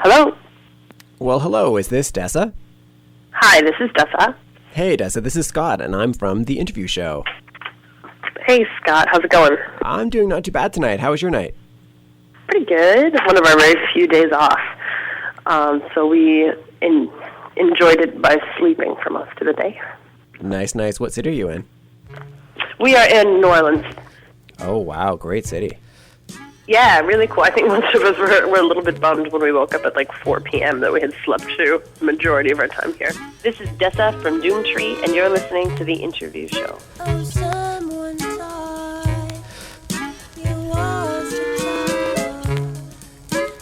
Hello? Well, hello, is this Dessa? Hi, this is Dessa. Hey, Dessa, this is Scott, and I'm from The Interview Show. Hey, Scott. How's it going? I'm doing not too bad tonight. How was your night? Pretty good. One of our very few days off. So we enjoyed it by sleeping for most of the day. Nice, nice. What city are you in? We are in New Orleans. Oh, wow, great city. Yeah, really cool. I think most of us were a little bit bummed when we woke up at like 4 p.m. that we had slept through the majority of our time here. This is Dessa from Doomtree, and you're listening to The Interview Show. Oh, someone thought you was a child,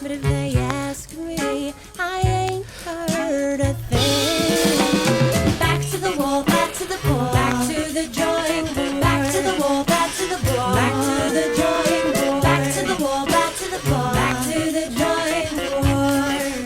but if they ask me, I ain't heard a thing. Back to the wall, back to the ball, back to the drawing board, back to the wall, back to the ball, back to the drawing board, back to the wall, back to the ball, back to the drawing board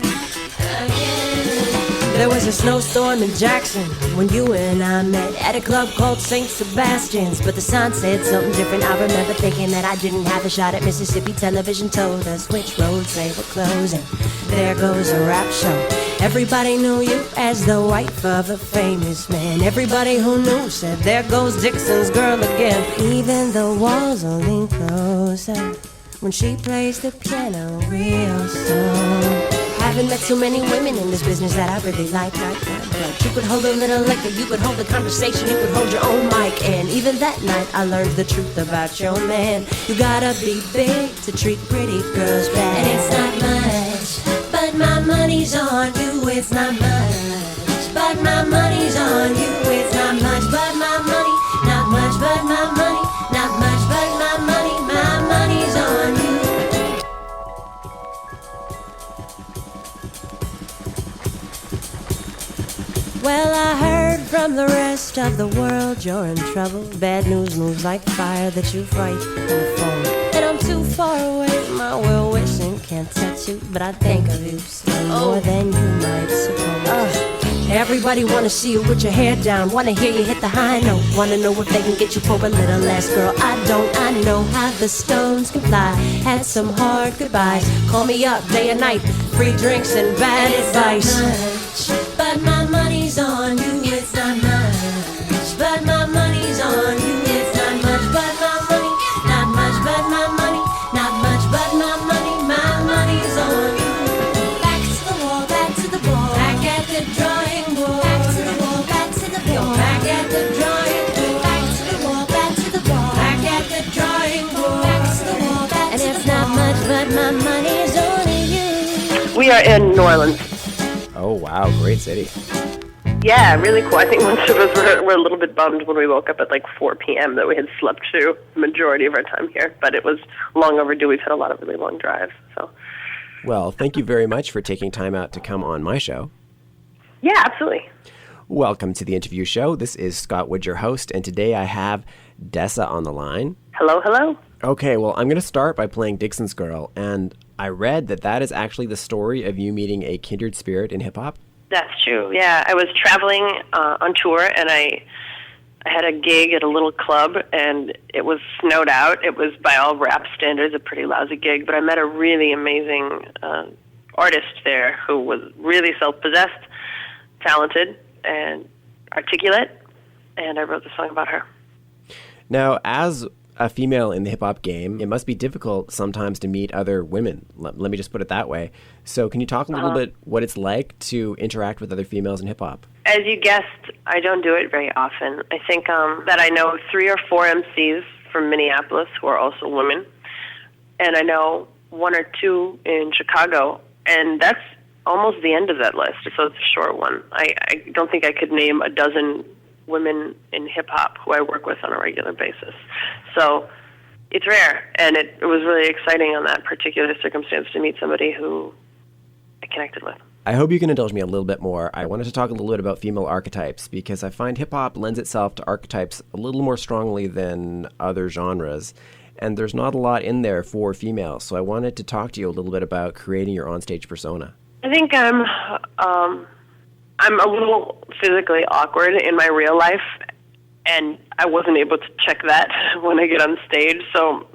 again. There was a snowstorm in Jackson when you and I met at a club called St. Sebastian's, but the sign said something different. I remember thinking that I didn't have a shot at Mississippi. Television told us which roads they were closing. There goes a rap show. Everybody knew you as the wife of a famous man. Everybody who knew said, there goes Dixon's girl again. Even the walls will lean closer when she plays the piano real slow. Haven't met too many women in this business that I really like that. But you could hold a little liquor, you could hold a conversation, you could hold your own mic. And even that night I learned the truth about your man. You gotta be big to treat pretty girls bad. And it's not much, but my money's on you. It's not much, but my money's on you. It's not much, but my money, not much, but my money, not much, but my money's on you. Well, I heard from the rest of the world you're in trouble. Bad news moves like fire that you fight on the phone. And I'm too far away, my well-wishing can't touch you, but I think of you still more than you might suppose. Everybody wanna see you with your hair down, wanna hear you hit the high note, wanna know if they can get you for a little less. Girl, I know how the stones can fly. Had some hard goodbyes, call me up day and night, free drinks and bad advice. Much, but my money's on you. It's not much, but my money's on you. It's not much, but my money, not much, but my money, not much, but my money's on you. Back to the wall, back to the ball, back at the drawing board. Back to the wall, back to the ball, back at the drawing board. Back to the wall, back to the ball, back at the drawing board. Back to the wall, back to the ball. And it's not much, but my money's on you. We are in New Orleans. Oh, wow, great city. Yeah, really cool. I think most of us were a little bit bummed when we woke up at like 4 p.m. that we had slept through the majority of our time here, but it was long overdue. We've had a lot of really long drives. So. Well, thank you very much for taking time out to come on my show. Yeah, absolutely. Welcome to The Interview Show. This is Scott Wood, your host, and today I have Dessa on the line. Hello, hello. Okay, well, I'm going to start by playing Dixon's Girl, and I read that is actually the story of you meeting a kindred spirit in hip-hop. That's true, yeah. I was traveling on tour, and I had a gig at a little club, and it was snowed out. It was, by all rap standards, a pretty lousy gig, but I met a really amazing artist there who was really self-possessed, talented, and articulate, and I wrote the song about her. Now, as a female in the hip-hop game, it must be difficult sometimes to meet other women. Let me just put it that way. So can you talk a little bit what it's like to interact with other females in hip-hop? As you guessed, I don't do it very often. I think that I know 3 or 4 emcees from Minneapolis who are also women, and I know 1 or 2 in Chicago, and that's almost the end of that list, so it's a short one. I don't think I could name a dozen women in hip-hop who I work with on a regular basis. So it's rare, and it was really exciting on that particular circumstance to meet somebody who I connected with. I hope you can indulge me a little bit more. I wanted to talk a little bit about female archetypes because I find hip-hop lends itself to archetypes a little more strongly than other genres, and there's not a lot in there for females, so I wanted to talk to you a little bit about creating your onstage persona. I think I'm a little physically awkward in my real life, and I wasn't able to check that when I get on stage. So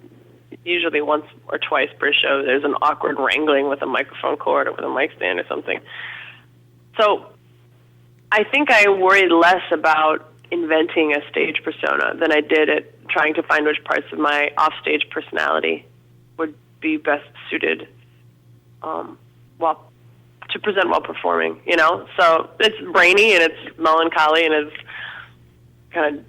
usually once or twice per show, there's an awkward wrangling with a microphone cord or with a mic stand or something. So I think I worried less about inventing a stage persona than I did at trying to find which parts of my offstage personality would be best suited to present while performing, you know? So it's brainy and it's melancholy and it's kind of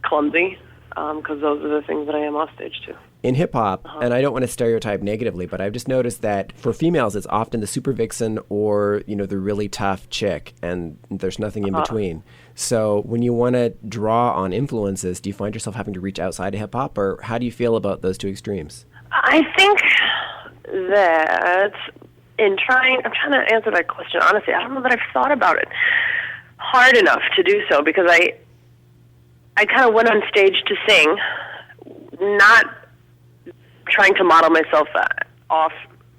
clumsy, because those are the things that I am offstage too. In hip-hop, and I don't want to stereotype negatively, but I've just noticed that for females, it's often the super vixen or, you know, the really tough chick, and there's nothing in between. So when you want to draw on influences, do you find yourself having to reach outside of hip-hop, or how do you feel about those two extremes? I think that I'm trying to answer that question honestly. I don't know that I've thought about it hard enough to do so, because I kind of went on stage to sing, not trying to model myself off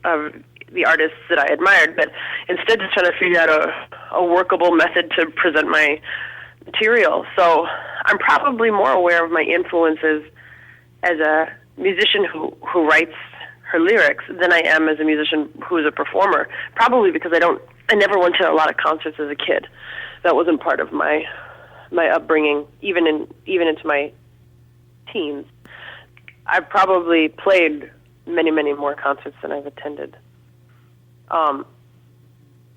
of the artists that I admired, but instead just trying to figure out a workable method to present my material. So I'm probably more aware of my influences as a musician who writes her lyrics than I am as a musician who is a performer, probably because I never went to a lot of concerts as a kid. That wasn't part of my upbringing, even into my teens. I've probably played many, many more concerts than I've attended.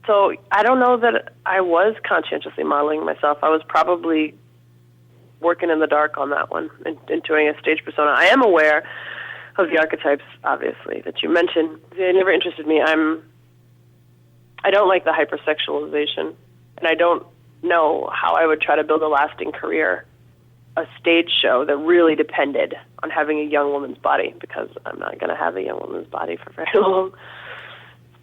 So I don't know that I was conscientiously modeling myself. I was probably working in the dark on that one and doing a stage persona. I am aware of the archetypes, obviously, that you mentioned. They never interested me. I don't like the hypersexualization, and I don't know how I would try to build a lasting career, a stage show that really depended on having a young woman's body, because I'm not going to have a young woman's body for very long.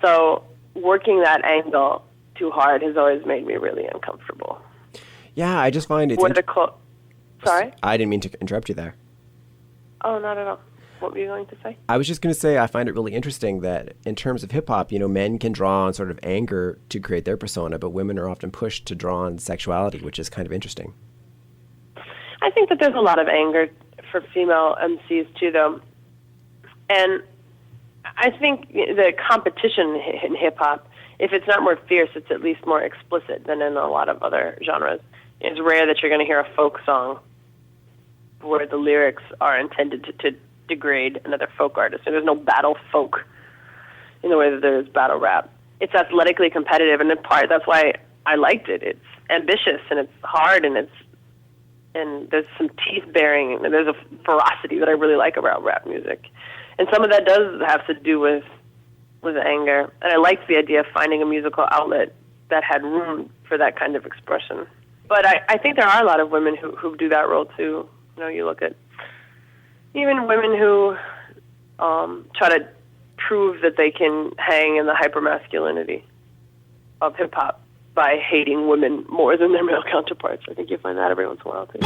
So working that angle too hard has always made me really uncomfortable. Yeah, I just find it's... Sorry? I didn't mean to interrupt you there. Oh, not at all. What were you going to say? I was just going to say I find it really interesting that in terms of hip-hop, you know, men can draw on sort of anger to create their persona, but women are often pushed to draw on sexuality, which is kind of interesting. I think that there's a lot of anger for female MCs too, though. And I think the competition in hip-hop, if it's not more fierce, it's at least more explicit than in a lot of other genres. It's rare that you're going to hear a folk song where the lyrics are intended to degrade another folk artist. And there's no battle folk in the way that there is battle rap. It's athletically competitive, and in part that's why I liked it. It's ambitious and it's hard, and there's some teeth baring, and there's a ferocity that I really like about rap music. And some of that does have to do with anger. And I liked the idea of finding a musical outlet that had room for that kind of expression. But I think there are a lot of women who do that role too. You know, you look at even women who try to prove that they can hang in the hypermasculinity of hip-hop by hating women more than their male counterparts. I think you find that every once in a while, too.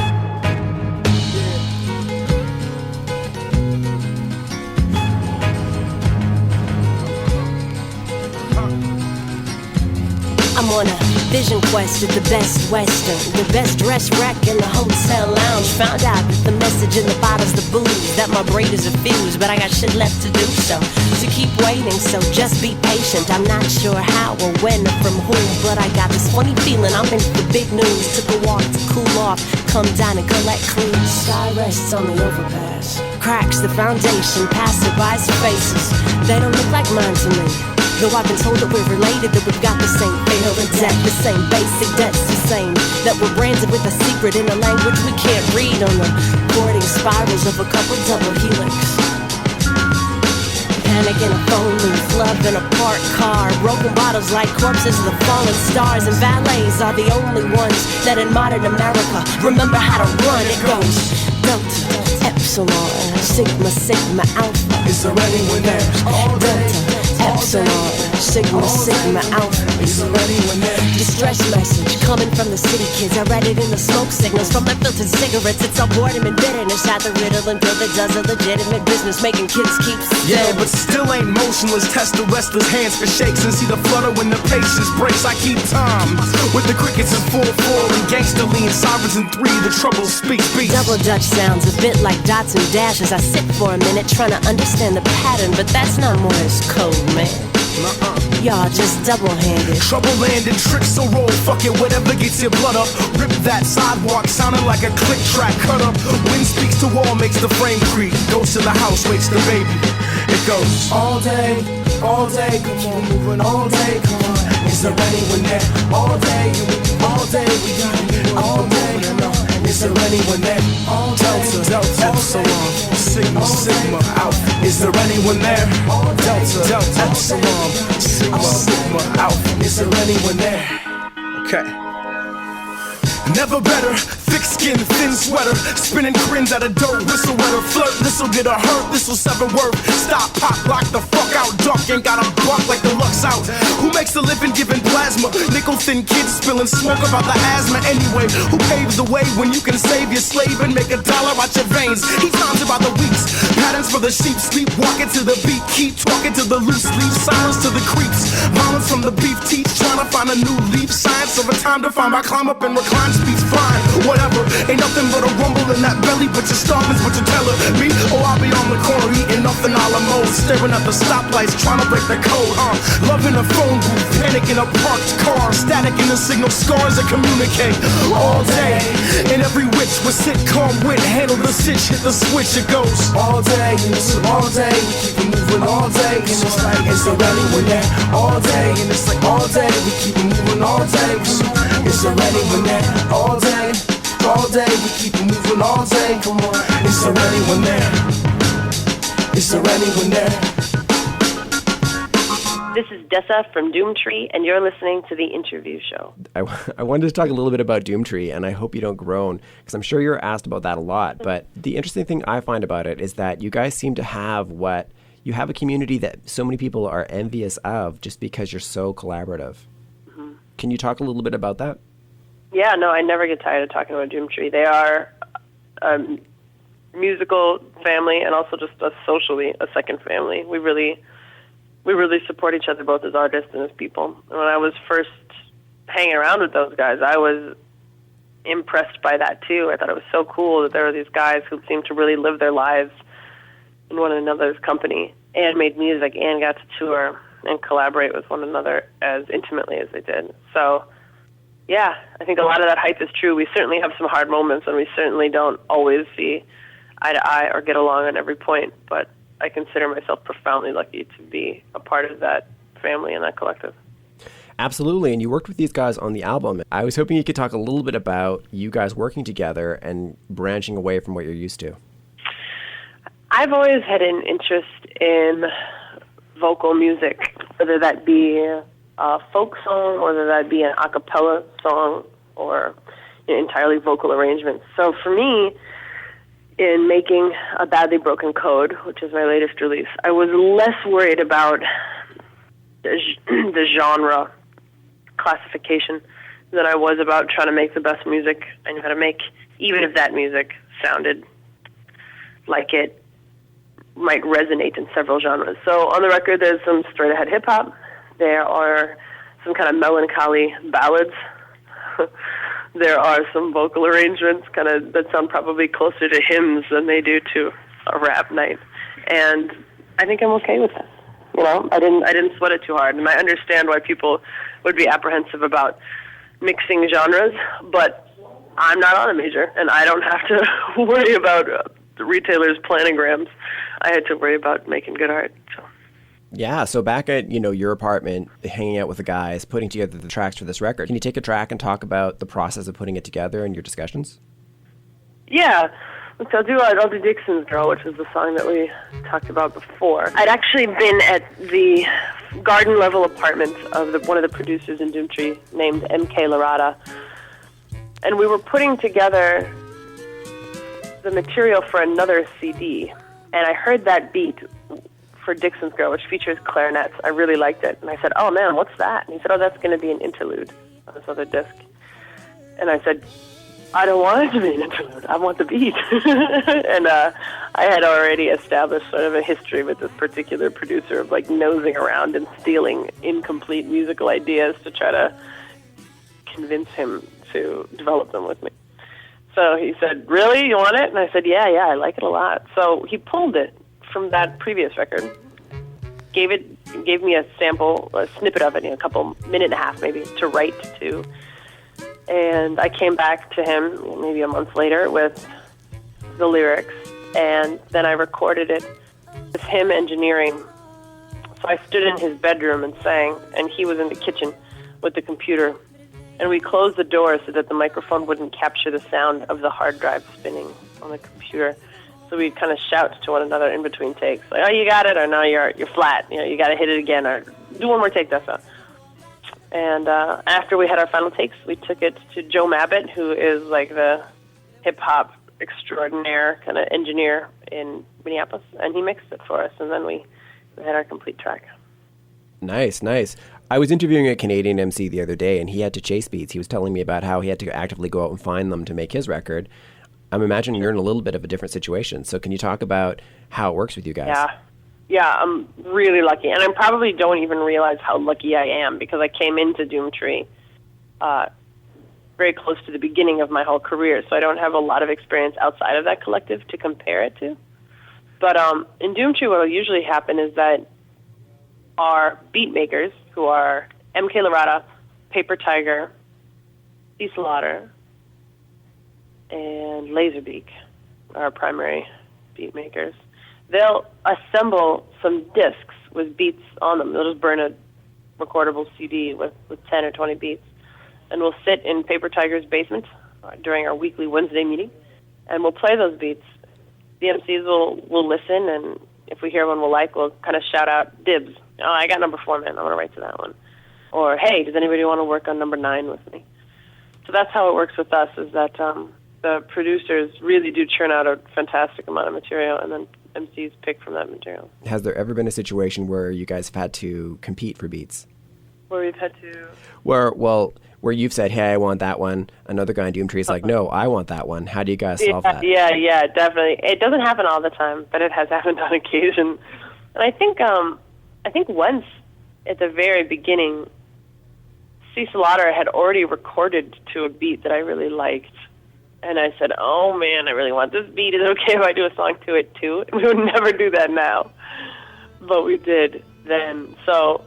I'm on a vision quest of the best western, the best dressed wreck in the hotel lounge. Found out that the message in the bottle's the booze, that my brain is effused, but I got shit left to do, so keep waiting, so just be patient. I'm not sure how or when or from whom, but I got this funny feeling I'm in the big news. Took a walk to cool off, come down and collect clues. Sky rests on the overpass, cracks the foundation, passerbys' faces, they don't look like mine to me. Though I've been told that we're related, that we've got the same fear and debt, the same basic debts, the same, that we're branded with a secret in a language we can't read on the boarding spirals of a couple double helix. Panic in a phone booth, love in a parked car, broken bottles like corpses of the fallen stars, and valets are the only ones that in modern America remember how to run. It goes Delta, Epsilon, Sigma, Sigma, Alpha. Is there anyone there? Delta, Epsilon, Sigma Alpha. Distress message coming from the city kids. I read it in the smoke signals from their filtered cigarettes. It's all boredom and bitterness at the riddle until it does a legitimate business, making kids keep still. Yeah, but still ain't motionless. Test the restless hands for shakes and see the flutter when the patience breaks. I keep time with the crickets in 4-4 and gangster lean sirens in 3. The trouble speaks beats. Double Dutch sounds a bit like dots and dashes. I sit for a minute trying to understand the pattern, but that's not Morse code, man. Y'all just double-handed. Trouble landed, tricks so roll, fuck it, whatever gets your blood up. Rip that sidewalk, sounding like a click track cut up. Wind speaks to wall, makes the frame creak. Goes to the house, wakes the baby. It goes all day, come on, moving all day, come on. Is there anyone there? All day, we got it, all day, come on. Is there anyone there? Delta, Epsilon, Sigma, Alpha. Is there anyone there? Delta, Epsilon, Sigma, Alpha. Is there anyone there? Okay. Never better, thick skin, thin sweater, spinning grins at a dirt whistle wetter. Flirt, this'll get her hurt, this'll sever worth. Stop, pop, lock the fuck out. Duck ain't got a buck like the luck's out. Who makes a living giving plasma? Nickel thin kids spilling smoke about the asthma anyway. Who paves the way when you can save your slave and make $1 out your veins? He times about the weeks, patterns for the sheep. Sleep, walking to the beat, keep talking to the loose leaf. Silence to the creeps, violence from the beef teeth. Trying to find a new leaf, science over time to find my climb up and recline. Speaks fine, whatever. Ain't nothing but a rumble in that belly, but your starving's what you're telling me. Oh, I'll be on the corner eating nothing a la mode, staring at the stoplights, trying to break the code. Loving a phone booth, panic in a parked car, static in the signal, scars that communicate all day. In every witch with sitcom wit, handle the stitch, hit the switch, it goes all day, and it's all day. We keep it moving all day, and it's like, is there anyone there? All day, and it's like all day. We keep it moving all day. Is there anyone there? All day, we keep it moving all day, come on. Is there anyone there? Is there anyone there? This is Dessa from Doomtree, and you're listening to The Interview Show. I wanted to talk a little bit about Doomtree, and I hope you don't groan, because I'm sure you're asked about that a lot. But the interesting thing I find about it is that you guys seem to have you have a community that so many people are envious of just because you're so collaborative. Mm-hmm. Can you talk a little bit about that? Yeah, no, I never get tired of talking about Doomtree. They are a musical family and also just socially a second family. We really support each other both as artists and as people. And when I was first hanging around with those guys, I was impressed by that too. I thought it was so cool that there were these guys who seemed to really live their lives in one another's company and made music and got to tour and collaborate with one another as intimately as they did. So yeah, I think a lot of that hype is true. We certainly have some hard moments, and we certainly don't always see eye to eye or get along on every point, but I consider myself profoundly lucky to be a part of that family and that collective. Absolutely, and you worked with these guys on the album. I was hoping you could talk a little bit about you guys working together and branching away from what you're used to. I've always had an interest in vocal music, whether that be a folk song, whether that be an a cappella song, or entirely vocal arrangements. So for me, in making A Badly Broken Code, which is my latest release, I was less worried about the genre classification than I was about trying to make the best music I knew how to make, even if that music sounded like it might resonate in several genres. So on the record, there's some straight-ahead hip-hop. There are some kind of melancholy ballads. There are some vocal arrangements that sound probably closer to hymns than they do to a rap night. And I think I'm okay with that. I didn't sweat it too hard. And I understand why people would be apprehensive about mixing genres, but I'm not on a major, and I don't have to worry about the retailers' planograms. I had to worry about making good art. So. Yeah, so back at, your apartment, hanging out with the guys, putting together the tracks for this record, can you take a track and talk about the process of putting it together and your discussions? Yeah. So I'll do Dixon's Girl, which is the song that we talked about before. I'd actually been at the garden-level apartment of one of the producers in Doomtree named M.K. Larada, and we were putting together the material for another CD, and I heard that beat for Dixon's Girl, which features clarinets. I really liked it. And I said, oh, man, what's that? And he said, oh, that's going to be an interlude on this other disc. And I said, I don't want it to be an interlude. I want the beat. And I had already established sort of a history with this particular producer of, like, nosing around and stealing incomplete musical ideas to try to convince him to develop them with me. So he said, really? You want it? And I said, yeah, I like it a lot. So he pulled it from that previous record, gave me a sample, a snippet of it, a couple, minute and a half maybe, to write to. And I came back to him maybe a month later with the lyrics, and then I recorded it with him engineering. So I stood in his bedroom and sang, and he was in the kitchen with the computer. And we closed the door so that the microphone wouldn't capture the sound of the hard drive spinning on the computer. So we'd kind of shout to one another in between takes, like, oh, you got it, or no, you're flat, you got to hit it again, or do one more take, Dessa. And after we had our final takes, we took it to Joe Mabbitt, who is like the hip-hop extraordinaire kind of engineer in Minneapolis, and he mixed it for us, and then we had our complete track. Nice. I was interviewing a Canadian MC the other day, and he had to chase beats. He was telling me about how he had to actively go out and find them to make his record. I'm imagining you're in a little bit of a different situation. So can you talk about how it works with you guys? Yeah, I'm really lucky. And I probably don't even realize how lucky I am, because I came into Doomtree very close to the beginning of my whole career, so I don't have a lot of experience outside of that collective to compare it to. But in Doomtree, what will usually happen is that our beat makers, who are M.K. Larata, Paper Tiger, Cecil Otter, and Laserbeak, our primary beat makers, they'll assemble some discs with beats on them. They'll just burn a recordable CD with 10 or 20 beats. And we'll sit in Paper Tiger's basement during our weekly Wednesday meeting, and we'll play those beats. The MCs will listen, and if we hear one we'll like, we'll kind of shout out, dibs. Oh, I got number 4, man. I want to write to that one. Or, hey, does anybody want to work on number 9 with me? So that's how it works with us, is that the producers really do churn out a fantastic amount of material, and then MCs pick from that material. Has there ever been a situation where you guys have had to compete for beats? Where we've had to... Where you've said, hey, I want that one. Another guy in Doomtree is like, no, I want that one. How do you guys solve that? Yeah, definitely. It doesn't happen all the time, but it has happened on occasion. And I think once at the very beginning, Cecil Otter had already recorded to a beat that I really liked. And I said, oh, man, I really want this beat. Is it okay if I do a song to it, too? We would never do that now. But we did then. So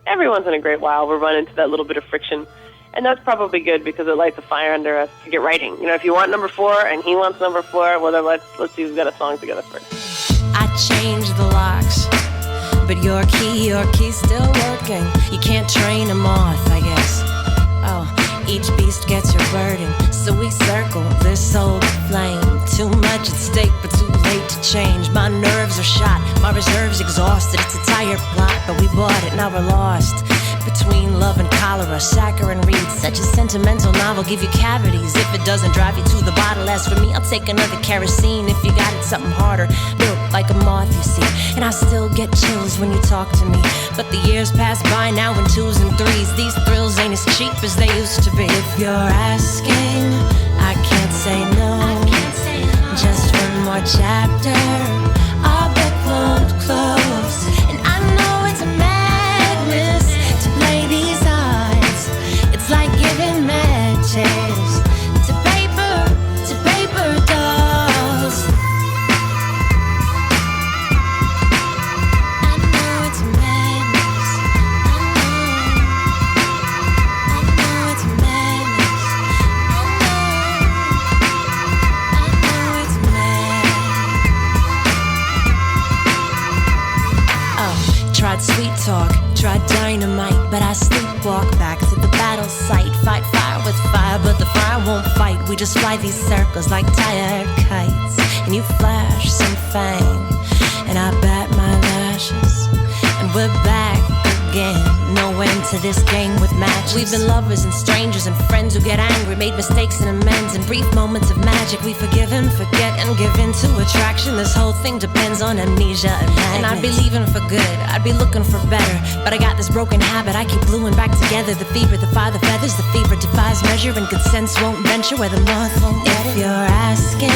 every once in a great while, we'll run into that little bit of friction. And that's probably good, because it lights a fire under us to get writing. If you want number 4 and he wants number 4, well, then let's see who's got a song together first. I changed the locks, but your key's still working. You can't train a moth, I guess. Oh, each beast gets your burden, so we circle this old flame. Too much at stake, but too late to change. My nerves are shot, my reserves exhausted. It's a tired plot, but we bought it, now we're lost. Between love and cholera, saccharine reeds. Such a sentimental novel, give you cavities if it doesn't drive you to the bottle. As for me, I'll take another kerosene if you got it something harder. Built like a moth, you see. And I still get chills when you talk to me. But the years pass by now in 2s and 3s. These thrills ain't as cheap as they used to be. If you're asking, I can't say no. Just one more chapter, our book won't close. And I know it's a madness to play these odds. It's like giving matches to paper dolls. I know it's madness. I know it's madness. I know it's mad. Oh, tried sweet talk, tried dynamite, but I sleepwalk back to the battle site. Fight fire with fire, but the fire won't fight. We just fly these circles like tired kites. And you flash some fang, and I bat my lashes. And we're back again, know when to to this game with matches. We've been lovers and strangers and friends who get angry, made mistakes and amends in brief moments of magic. We forgive and forget and give in to attraction. This whole thing depends on amnesia and madness. And I'd be leaving for good, I'd be looking for better, but I got this broken habit, I keep gluing back together. The fever, the fire, the feathers, the fever defies measure, and consents won't venture where the moth won't get it. If you're asking,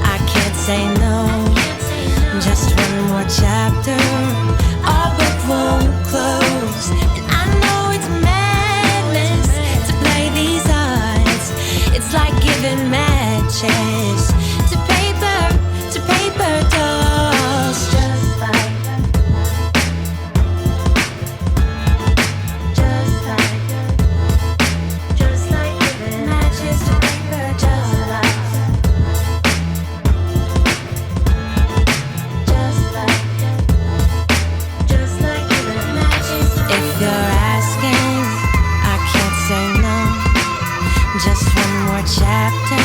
I can't say no. Just one more chapter, our book won't close. And I know it's madness to play these odds. It's like giving matches to paper dolls. Just like that. Just like giving matches to paper dolls. Just one more chapter,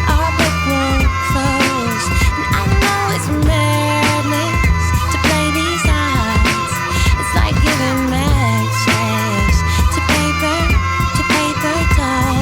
our book won't close. And I know it's madness to play these odds. It's like giving matches to paper dolls.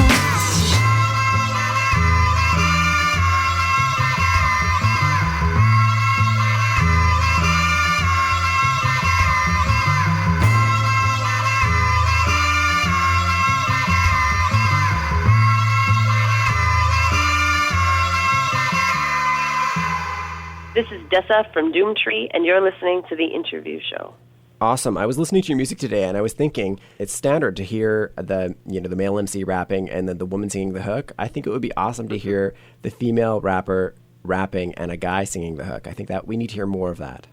This is Dessa from Doomtree, and you're listening to The Interview Show. Awesome. I was listening to your music today, and I was thinking it's standard to hear the male MC rapping and then the woman singing the hook. I think it would be awesome to hear the female rapper rapping and a guy singing the hook. I think that we need to hear more of that.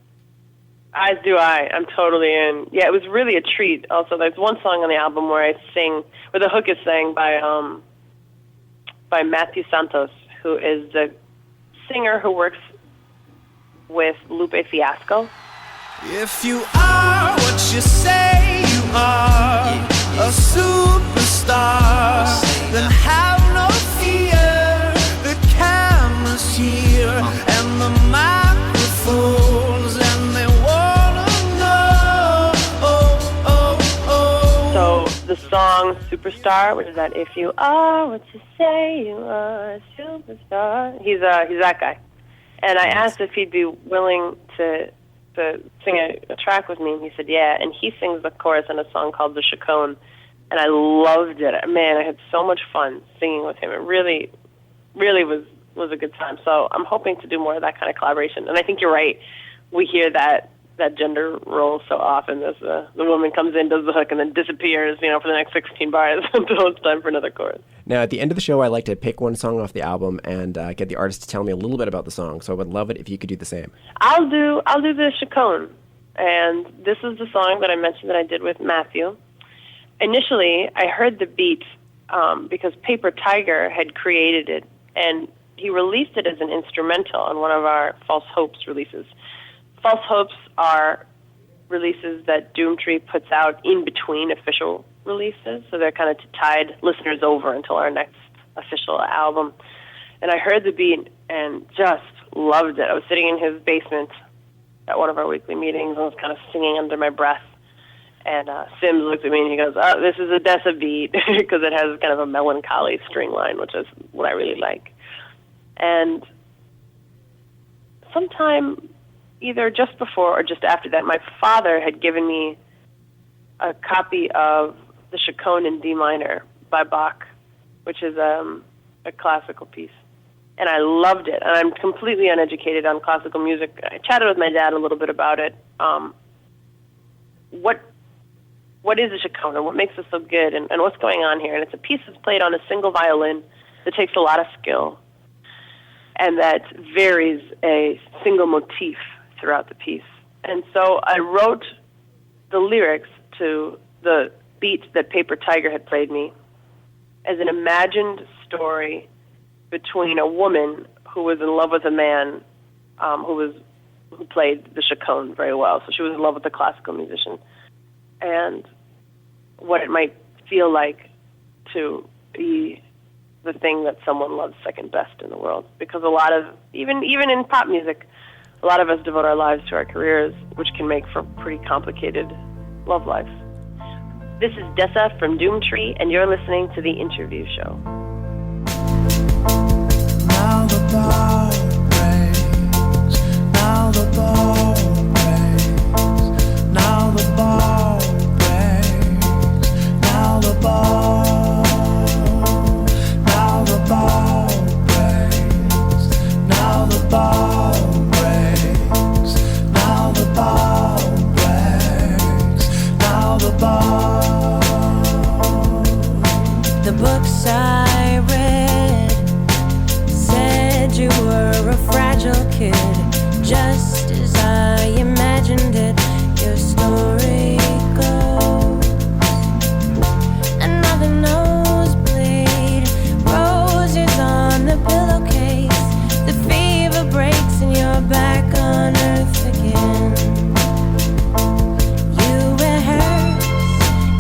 As do I. I'm totally in. Yeah, it was really a treat. Also, there's one song on the album where the hook is sang by Matthew Santos, who is the singer who works with Lupe Fiasco. If you are what you say you are, a superstar, then have no fear. The camera's here and the microphones, and they wanna know. So the song Superstar, which is that if you are what you say you are, a superstar. He's that guy. And I asked if he'd be willing to sing a track with me, and he said yeah. And he sings the chorus in a song called The Chacon, and I loved it. Man, I had so much fun singing with him. It really, really was a good time. So I'm hoping to do more of that kind of collaboration. And I think you're right. We hear that gender role so often as the woman comes in, does the hook, and then disappears, for the next 16 bars until it's time for another chorus. Now, at the end of the show, I like to pick one song off the album and get the artist to tell me a little bit about the song. So I would love it if you could do the same. I'll do the Chacon, and this is the song that I mentioned that I did with Matthew. Initially, I heard the beat because Paper Tiger had created it, and he released it as an instrumental on one of our False Hopes releases. False Hopes are releases that Doomtree puts out in between official releases, so they're kind of to tide listeners over until our next official album. And I heard the beat and just loved it. I was sitting in his basement at one of our weekly meetings and I was kind of singing under my breath. And Sims looked at me and he goes, "Oh, this is a Dessa beat," because it has kind of a melancholy string line, which is what I really like. And sometime either just before or just after that, my father had given me a copy of the Chacon in D minor by Bach, which is a classical piece. And I loved it. And I'm completely uneducated on classical music. I chatted with my dad a little bit about it. What is a Chacon and what makes it so good and what's going on here? And it's a piece that's played on a single violin that takes a lot of skill and that varies a single motif throughout the piece. And so I wrote the lyrics to the beat that Paper Tiger had played me as an imagined story between a woman who was in love with a man who played the Chacon very well. So she was in love with a classical musician. And what it might feel like to be the thing that someone loves second best in the world. Because a lot of, even in pop music, a lot of us devote our lives to our careers, which can make for pretty complicated love lives. This is Dessa from Doomtree, and you're listening to The Interview Show. Now the bar breaks, now the bar breaks, now the bar breaks, now the bar, now the bar breaks, now the bar breaks, now the bar breaks, now the bar. The books I read said you were a fragile kid, just as I imagined it. Your story goes. Another nosebleed, roses on the pillowcase. The fever breaks and you're back on earth again. You wear hers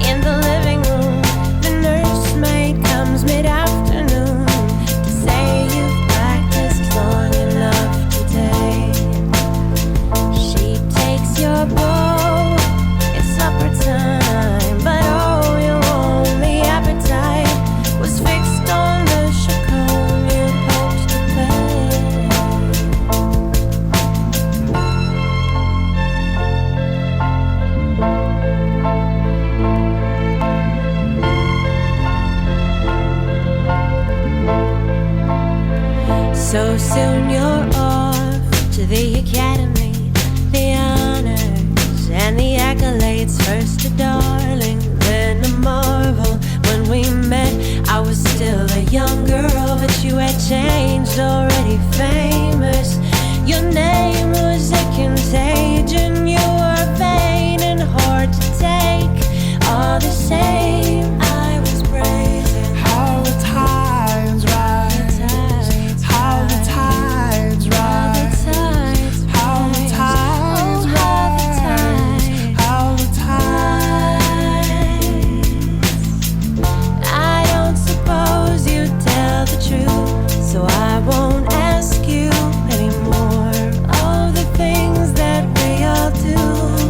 in the living room. The nursemaid comes mid-afternoon to say you've practiced long enough today. She takes your bow, it's supper time, but oh, your only appetite was fixed on the chaconne you hoped to pay. So soon you're off to the academy, the honors and the accolades. First a darling, then a marvel. When we met, I was still a young girl, but you had changed, already famous. Your name was a contagion. You were vain and hard to take. All the same, I was brazen. How the tides rise, how the tides rise, how the tides rise, how the tides. I don't suppose you tell the truth, so I won't ask you anymore. All the things that we all do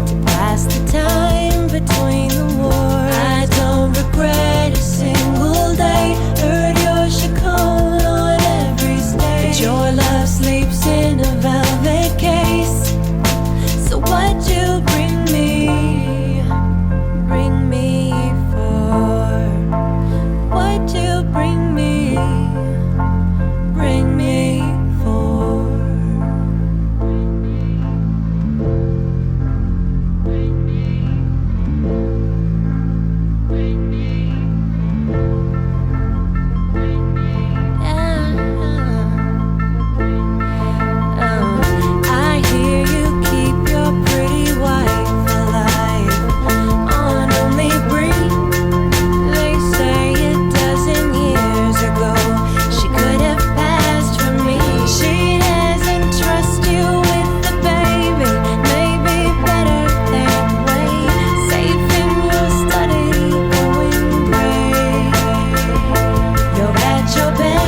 to pass the time between the wars. I don't regret a single day. Heard your chaconne on every stage, but your love sleeps in a velvet case. So what'd you bring me for? What'd you bring me for? I hear you keep your pretty wife alive on only breathe. They say a dozen years ago she could have passed for me. She doesn't trust you with the baby. Maybe better that way. Safe in your study, going gray. You're at your best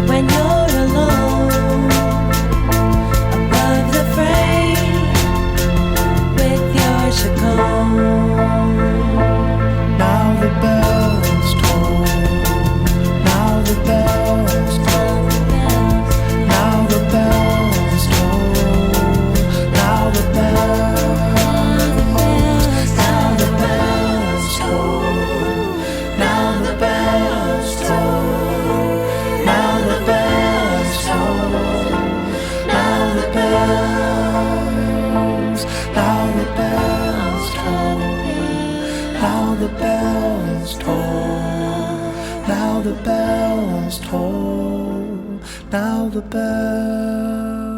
when you're alone, above the fray with your chaconne. Now the bells toll, now the bells toll, now the bells toll, now the bells, now the bells toll, now the bells toll, now the bells toll, now the bells, now the bells toll, now the bells toll, now the bells toll, now the bells.